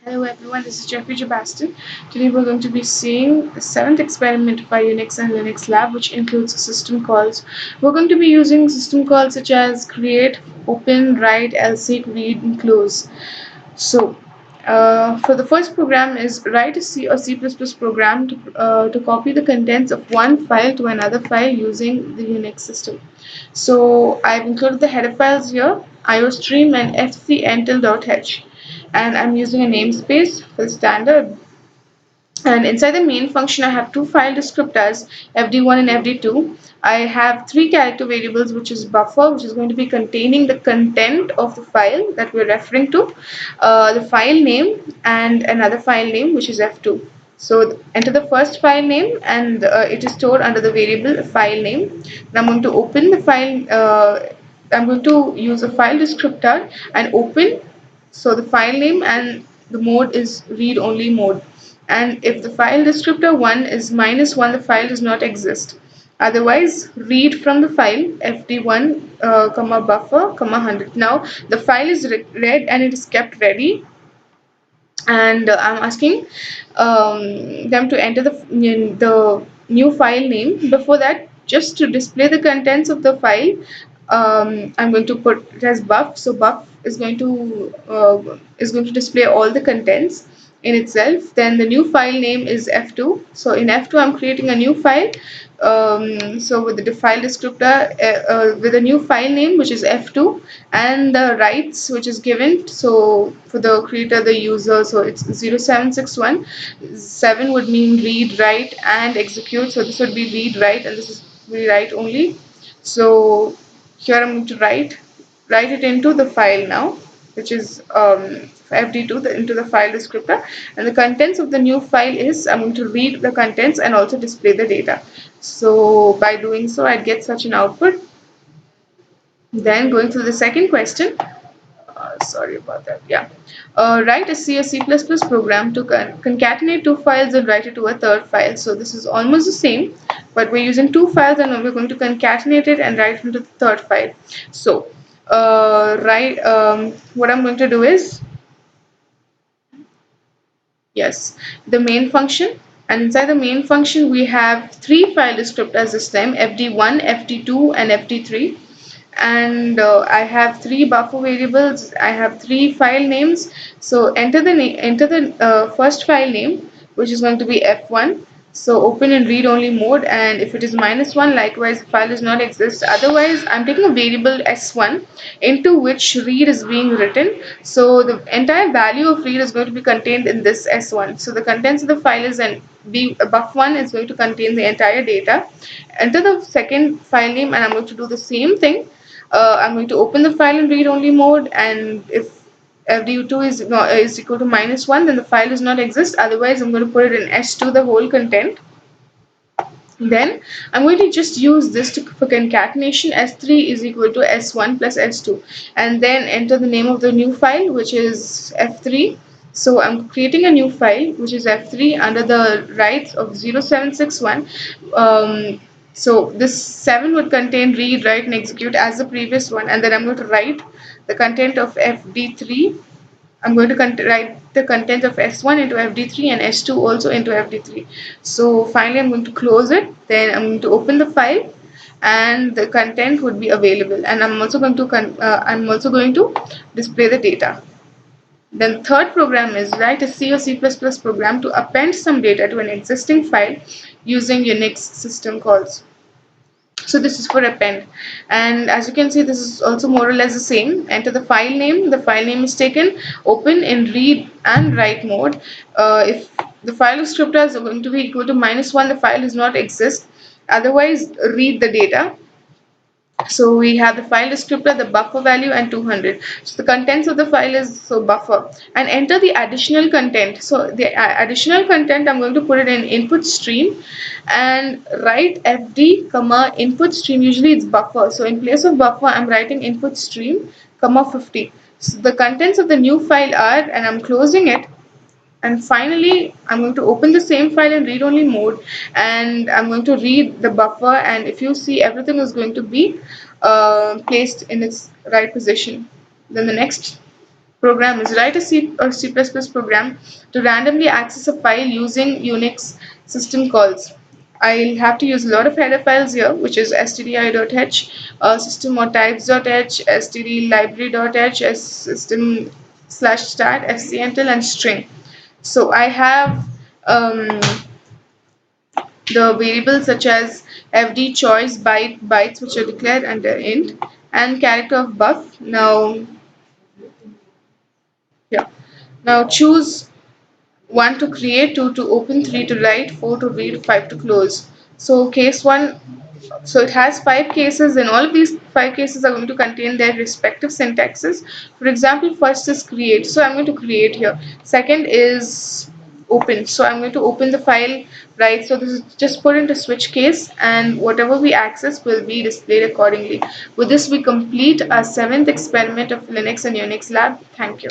Hello everyone, this is Jeffy Jebastin. Today we're going to be seeing the seventh experiment by Unix and Linux Lab, which includes system calls. We're going to be using system calls such as create, open, write, lseek, read, and close. So, for the first program is write a C or C++ program to copy the contents of one file to another file using the Unix system. So I've included the header files here, iostream and fcentl.h, and I'm using a namespace for standard. And inside the main function, I have two file descriptors, fd1 and fd2. I have three character variables, which is buffer, which is going to be containing the content of the file that we're referring to, the file name, and another file name, which is f2. So enter the first file name, and it is stored under the variable file name. And I'm going to open the file. I'm going to use a file descriptor and open. So the file name and the mode is read only mode. And if the file descriptor 1 is -1, the file does not exist. Otherwise, read from the file fd1, buffer, 100. Now the file is read and it is kept ready, and I'm asking them to enter the new file name. Before that, just to display the contents of the file, I'm going to put it as buff. So buff is going to display all the contents in itself. Then the new file name is f2. So in f2, I'm creating a new file. So with the file descriptor, with a new file name, which is f2, and the rights which is given. So for the creator, the user, so it's 0761. 7 would mean read, write, and execute. So this would be read, write, and this is we write only. So here I'm going to write it into the file now, which is fd2, into the file descriptor, and the contents of the new file is I'm going to read the contents and also display the data. So by doing so, I'd get such an output. Then going to the second question, sorry about that. Yeah, write a C or C++ program to concatenate two files and write it to a third file. So this is almost the same, but we're using two files and we're going to concatenate it and write it into the third file. So what I'm going to do is, yes, the main function, and inside the main function we have three file descriptors this time, fd1, fd2, and fd3. And I have three buffer variables. I have three file names. So enter the first file name, which is going to be f1. So open in read only mode, and if it is -1, likewise the file does not exist. Otherwise, I'm taking a variable s1 into which read is being written. So the entire value of read is going to be contained in this s1. So the contents of the file is, and buff1 is going to contain the entire data. Enter the second file name, and I'm going to do the same thing. I'm going to open the file in read only mode, and if fdu2 is equal to -1, then the file does not exist. Otherwise, I'm going to put it in s2, the whole content. Then I'm going to just use this for concatenation. S3 is equal to S1 plus S2, and then enter the name of the new file, which is F3. So I'm creating a new file, which is F3, under the rights of 0761. So this 7 would contain read, write, and execute as the previous one, and then I'm going to write the content of FD3. I'm going to write the content of S1 into FD3 and S2 also into FD3. So finally I'm going to close it. Then I'm going to open the file, and the content would be available. And I'm also going to display the data. Then third program is write a C or C++ program to append some data to an existing file using Unix system calls. So this is for append, and as you can see, this is also more or less the same. Enter the file name. The file name is taken, open in read and write mode. If the file descriptors are going to be equal to -1, the file does not exist. Otherwise, read the data. So we have the file descriptor, the buffer value, and 200. So the contents of the file is, so buffer, and enter the additional content. So the additional content, I'm going to put it in input stream and write fd comma input stream. Usually it's buffer, so in place of buffer I'm writing input stream comma 50. So the contents of the new file are, and I'm closing it. And finally, I'm going to open the same file in read-only mode, and I'm going to read the buffer, and if you see, everything is going to be placed in its right position. Then the next program is write a C or C++ program to randomly access a file using Unix system calls. I'll have to use a lot of header files here, which is stdi.h, system or types.h, stdlibrary.h, system slash stat, fcuntil, and string. So I have the variables such as fd choice bytes which are declared under int and character of buff. Yeah. Now choose 1 to create, 2 to open, 3 to write, 4 to read, 5 to close. So case 1, so it has 5 cases and all of these 5 cases are going to contain their respective syntaxes. For example, first is create. So I'm going to create here. Second is open. So I'm going to open the file, right? So this is just put into switch case and whatever we access will be displayed accordingly. With this we complete our 7th experiment of Linux and Unix lab. Thank you.